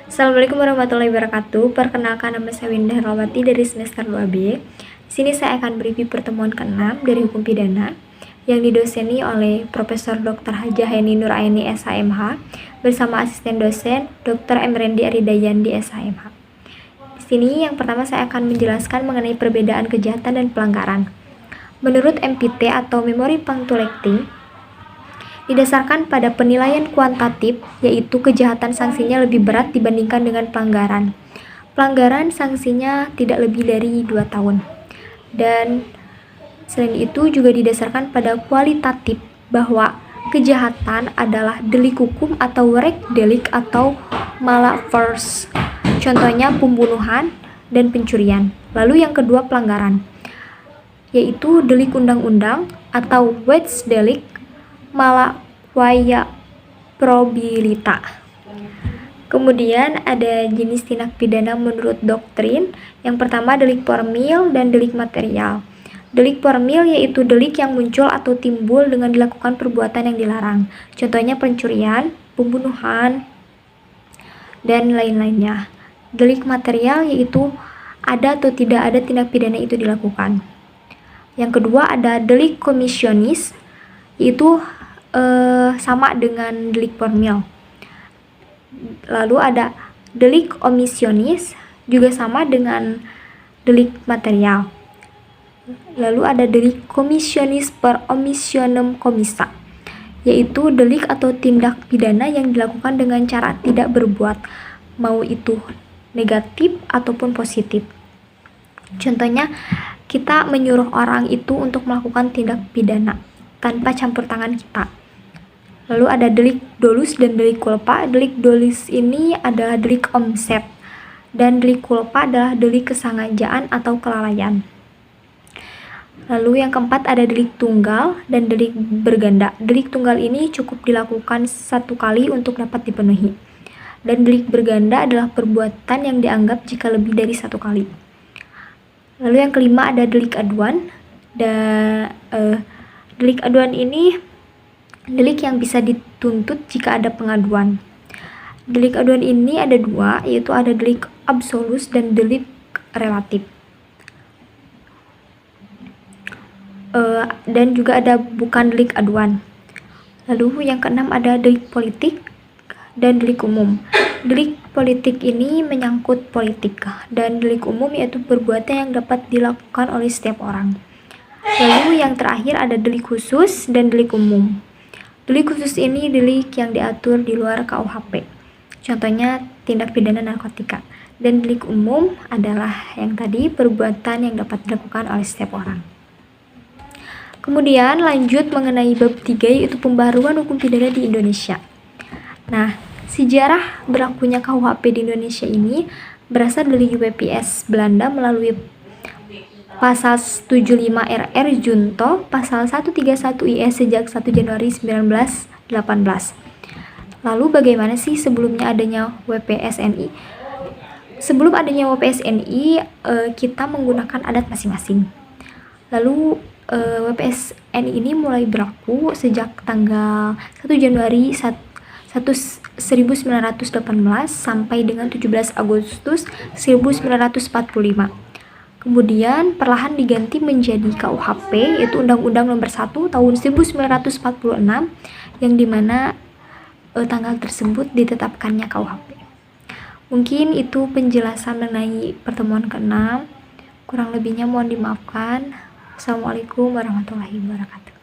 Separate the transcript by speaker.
Speaker 1: Assalamualaikum warahmatullahi wabarakatuh. Perkenalkan, nama saya Winda Herlawati dari semester 2B. Di sini saya akan mereview pertemuan ke-6 dari hukum pidana yang didoseni oleh Profesor Dr. Hajah Heni Nuraini SHMH bersama asisten dosen Dr. Emrendi Aridayandi SHMH. Di sini yang pertama saya akan menjelaskan mengenai perbedaan kejahatan dan pelanggaran. Menurut MPT atau Memory Punctuality, didasarkan pada penilaian kuantitatif, yaitu kejahatan sanksinya lebih berat dibandingkan dengan pelanggaran. Pelanggaran sanksinya tidak lebih dari 2 tahun. Dan selain itu juga didasarkan pada kualitatif, bahwa kejahatan adalah delik hukum atau rek delik atau malafers. Contohnya pembunuhan dan pencurian. Lalu yang kedua pelanggaran, yaitu delik undang-undang atau wage delik malawaya probabilita. Kemudian ada jenis tindak pidana menurut doktrin. Yang pertama delik formil dan delik material. Delik formil yaitu delik yang muncul atau timbul dengan dilakukan perbuatan yang dilarang. Contohnya pencurian, pembunuhan, dan lain-lainnya. Delik material yaitu ada atau tidak ada tindak pidana itu dilakukan. Yang kedua ada delik komisionis, yaitu sama dengan delik formil. Lalu ada delik omisionis, juga sama dengan delik material. Lalu ada delik komisionis per omissionem commissa, yaitu delik atau tindak pidana yang dilakukan dengan cara tidak berbuat, mau itu negatif ataupun positif. Contohnya, kita menyuruh orang itu untuk melakukan tindak pidana tanpa campur tangan kita. Lalu ada delik dolus dan delik culpa. Delik dolus ini adalah delik omset, dan delik culpa adalah delik kesengajaan atau kelalaian. Lalu yang keempat ada delik tunggal dan delik berganda. Delik tunggal ini cukup dilakukan 1 kali untuk dapat dipenuhi. Dan delik berganda adalah perbuatan yang dianggap jika lebih dari 1 kali. Lalu yang kelima ada delik aduan. Delik aduan ini delik yang bisa dituntut jika ada pengaduan. Delik aduan ini ada 2, yaitu ada delik absolus dan delik relatif. Dan juga ada bukan delik aduan. Lalu yang keenam ada delik politik dan delik umum. Delik politik ini menyangkut politik, dan delik umum yaitu perbuatan yang dapat dilakukan oleh setiap orang. Lalu yang terakhir ada delik khusus dan delik umum. Delik khusus ini delik yang diatur di luar KUHP. Contohnya tindak pidana narkotika. Dan delik umum adalah yang tadi perbuatan yang dapat dilakukan oleh setiap orang. Kemudian lanjut mengenai bab 3, yaitu pembaruan hukum pidana di Indonesia. Nah, sejarah berlakunya KUHP di Indonesia ini berasal dari WPS Belanda melalui Pasal 75 RR Junto, Pasal 131 IS sejak 1 Januari 1918. Lalu bagaimana sih sebelumnya adanya WPSNI? Sebelum adanya WPSNI, kita menggunakan adat masing-masing. Lalu WPSNI ini mulai berlaku sejak tanggal 1 Januari 1918 sampai dengan 17 Agustus 1945. Kemudian perlahan diganti menjadi KUHP, yaitu Undang-Undang Nomor 1 Tahun 1946, yang dimana tanggal tersebut ditetapkannya KUHP. Mungkin itu penjelasan mengenai pertemuan ke-6. Kurang lebihnya mohon dimaafkan. Assalamualaikum warahmatullahi wabarakatuh.